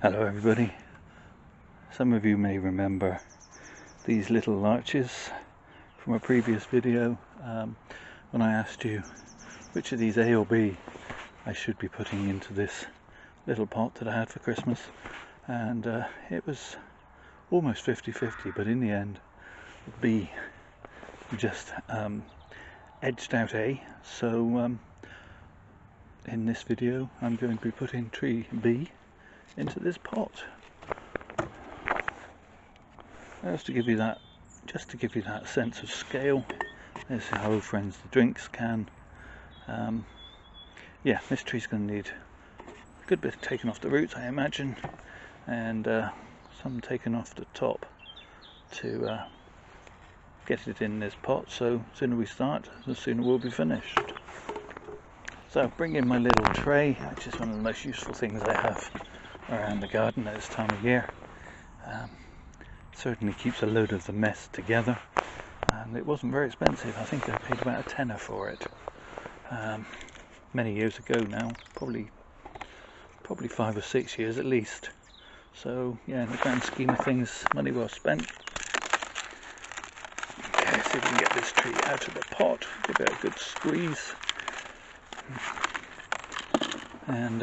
Hello everybody. Some of you may remember these little larches from a previous video when I asked you which of these A or B I should be putting into this little pot that I had for Christmas, and it was almost 50-50, but in the end B just edged out A, so in this video I'm going to be putting tree B into this pot. Just to give you that sense of scale. There's our old friends the drinks can. Yeah, this tree's going to need a good bit taken off the roots, I imagine, and some taken off the top to get it in this pot. So the sooner we start, the sooner we'll be finished. So bring in my little tray, which is one of the most useful things I have around the garden at this time of year. Certainly keeps a load of the mess together, and it wasn't very expensive. I think I paid about a tenner for it many years ago now, probably 5 or 6 years at least. So yeah, in the grand scheme of things, money well spent. Okay, let's see if we can get this tree out of the pot, give it a good squeeze, and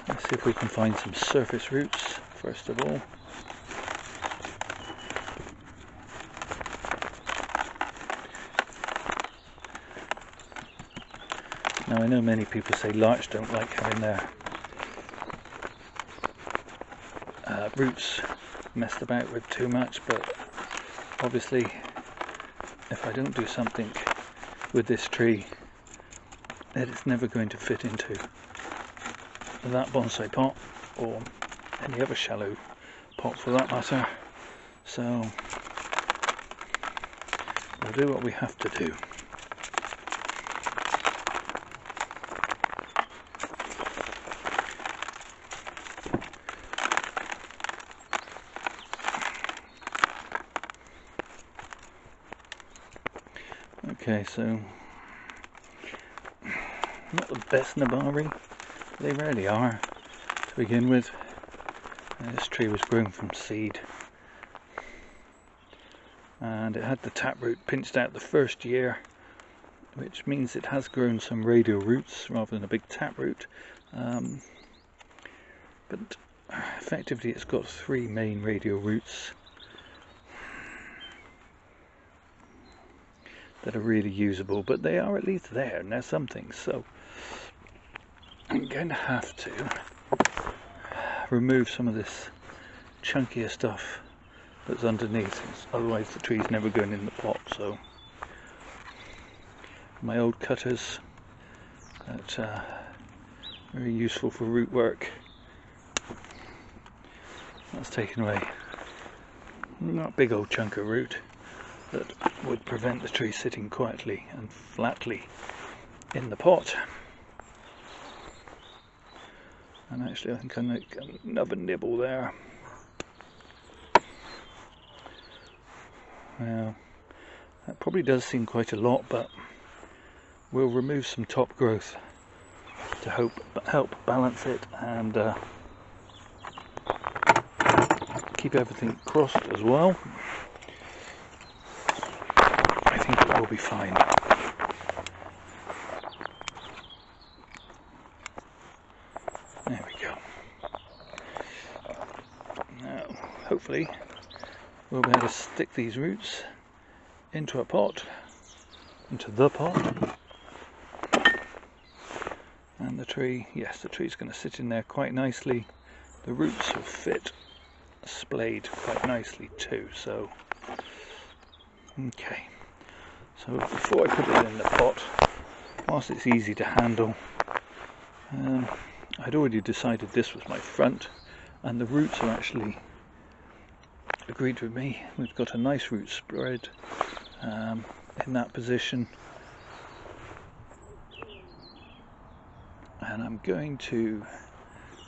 let's see if we can find some surface roots first of all. Now I know many people say larch don't like having their roots messed about with too much, but obviously if I don't do something with this tree, then it's never going to fit into that bonsai pot or any other shallow pot for that matter. So we'll do what we have to do. Okay, so not the best nabari, they rarely are to begin with. This tree was grown from seed, and it had the taproot pinched out the first year, which means it has grown some radial roots rather than a big taproot, but effectively it's got 3 main radial roots that are really usable, but they are at least there and they're something. So I'm going to have to remove some of this chunkier stuff that's underneath, otherwise the tree's never going in the pot. So my old cutters that very useful for root work, that's taken away not a big old chunk of root that would prevent the tree sitting quietly and flatly in the pot. And actually I think I make another nibble there. Now that probably does seem quite a lot, but we'll remove some top growth to help balance it and keep everything crossed as well. I think it will be fine. There we go. Now, hopefully, we'll be able to stick these roots into a pot, into the pot, and the tree, yes, the tree's going to sit in there quite nicely. The roots will fit splayed quite nicely too, so okay. So before I put it in the pot, whilst it's easy to handle, I'd already decided this was my front, and the roots are actually agreed with me. We've got a nice root spread in that position, and I'm going to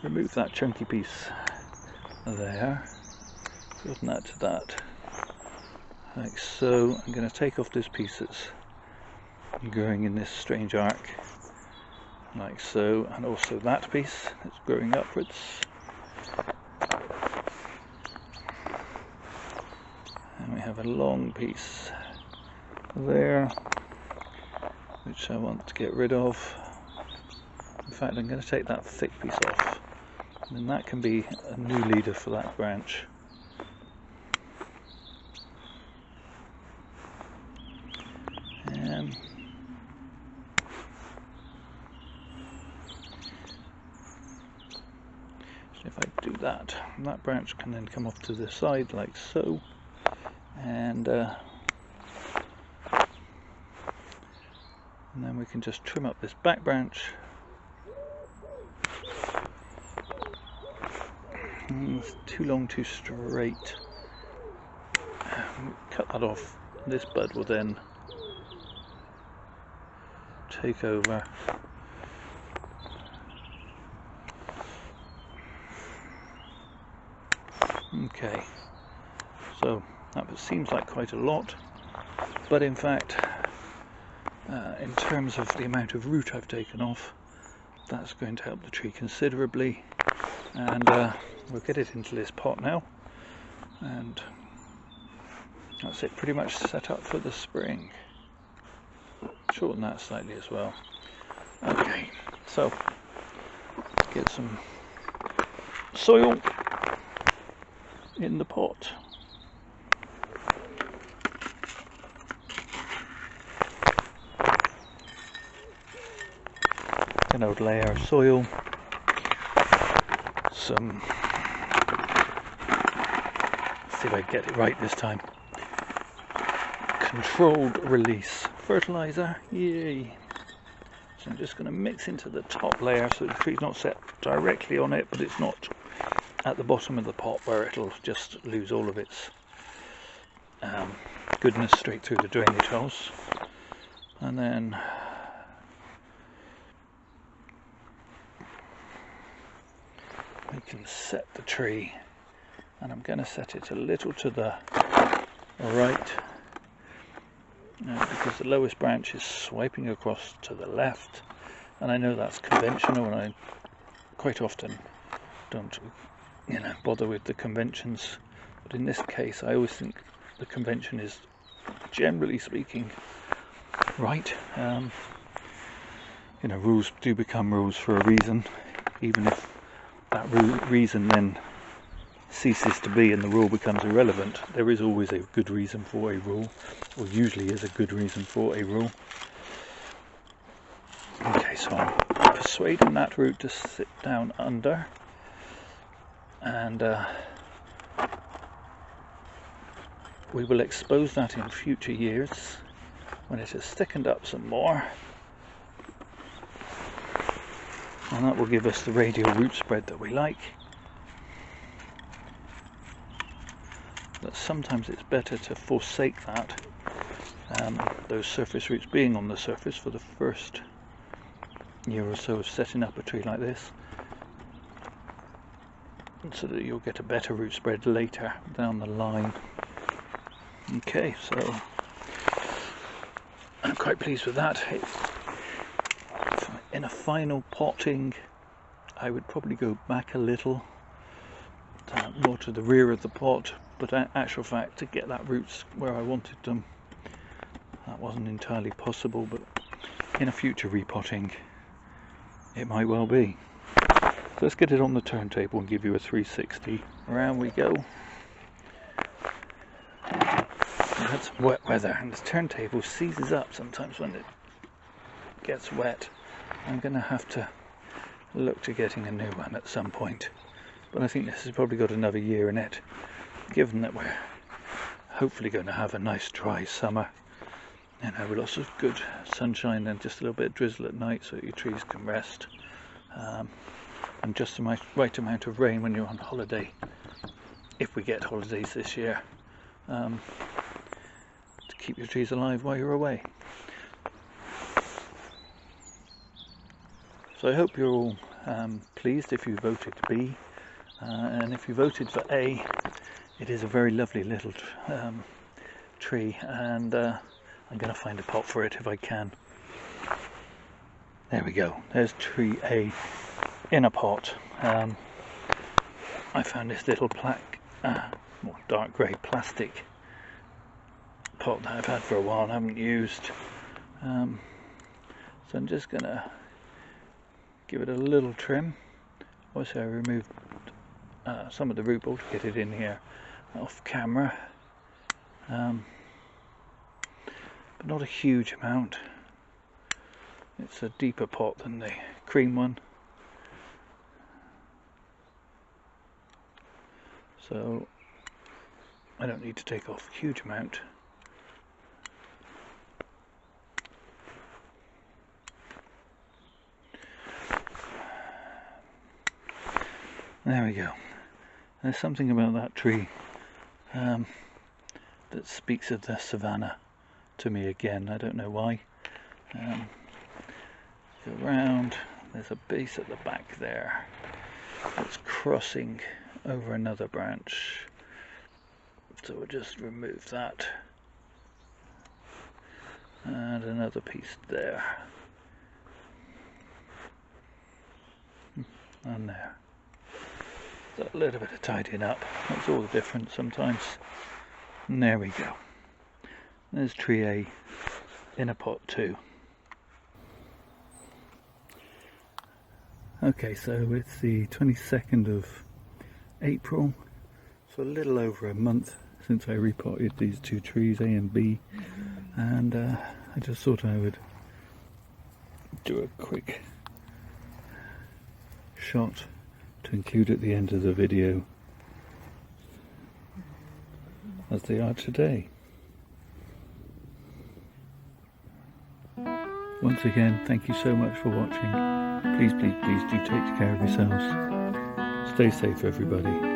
remove that chunky piece there, putting that to that, like so. I'm going to take off this piece that's growing in this strange arc, like so, and also that piece that's growing upwards. And we have a long piece there, which I want to get rid of. In fact, I'm going to take that thick piece off, and then that can be a new leader for that branch. If I do that, that branch can then come off to the side like so, and then we can just trim up this back branch. It's too long, too straight. Cut that off. This bud will then take over. Okay, so that seems like quite a lot, but in fact, in terms of the amount of root I've taken off, that's going to help the tree considerably. And we'll get it into this pot now, and that's it, pretty much set up for the spring. Shorten that slightly as well. Okay, so get some soil in the pot. An old layer of soil, some, let's see if I get it right this time, controlled release fertilizer, yay! So I'm just going to mix into the top layer so the tree's not set directly on it, but it's not at the bottom of the pot where it'll just lose all of its goodness straight through the drainage holes. And then we can set the tree, and I'm going to set it a little to the right because the lowest branch is swiping across to the left, and I know that's conventional, and I quite often don't bother with the conventions, but in this case I always think the convention is, generally speaking, right. Rules do become rules for a reason, even if that reason then ceases to be and the rule becomes irrelevant. There is always a good reason for a rule, or usually is a good reason for a rule. Okay, so I'm persuading that root to sit down under, and we will expose that in future years when it has thickened up some more, and that will give us the radial root spread that we like. But sometimes it's better to forsake that, those surface roots being on the surface for the first year or so of setting up a tree like this, so that you'll get a better root spread later down the line. Okay, so I'm quite pleased with that. In a final potting, I would probably go back a little, more to the rear of the pot, but in actual fact, to get that roots where I wanted them, that wasn't entirely possible, but in a future repotting, it might well be. So let's get it on the turntable and give you a 360. Around we go. We had some wet weather, and this turntable seizes up sometimes when it gets wet. I'm going to have to look to getting a new one at some point, but I think this has probably got another year in it, given that we're hopefully going to have a nice dry summer, with lots of good sunshine and just a little bit of drizzle at night so that your trees can rest, and just the right amount of rain when you're on holiday, if we get holidays this year, to keep your trees alive while you're away. So I hope you're all pleased if you voted B, and if you voted for A, it is a very lovely little tree, and I'm going to find a pot for it if I can. There we go, there's tree A in a pot. I found this little dark grey plastic pot that I've had for a while and haven't used. So I'm just going to give it a little trim. Obviously I removed some of the root ball to get it in here off camera, but not a huge amount. It's a deeper pot than the cream one, so I don't need to take off a huge amount. There we go. There's something about that tree that speaks of the savannah to me again. I don't know why. Go round, there's a base at the back there that's crossing over another branch, so we'll just remove that, and another piece there, and there. So a little bit of tidying up, that's all the difference sometimes. And there we go, there's tree A in a pot too. Okay, so it's the 22nd of April, so a little over a month since I repotted these two trees, A and B, and I just thought I would do a quick shot to include at the end of the video as they are today. Once again, thank you so much for watching. Please, please, please do take care of yourselves. Stay safe, everybody.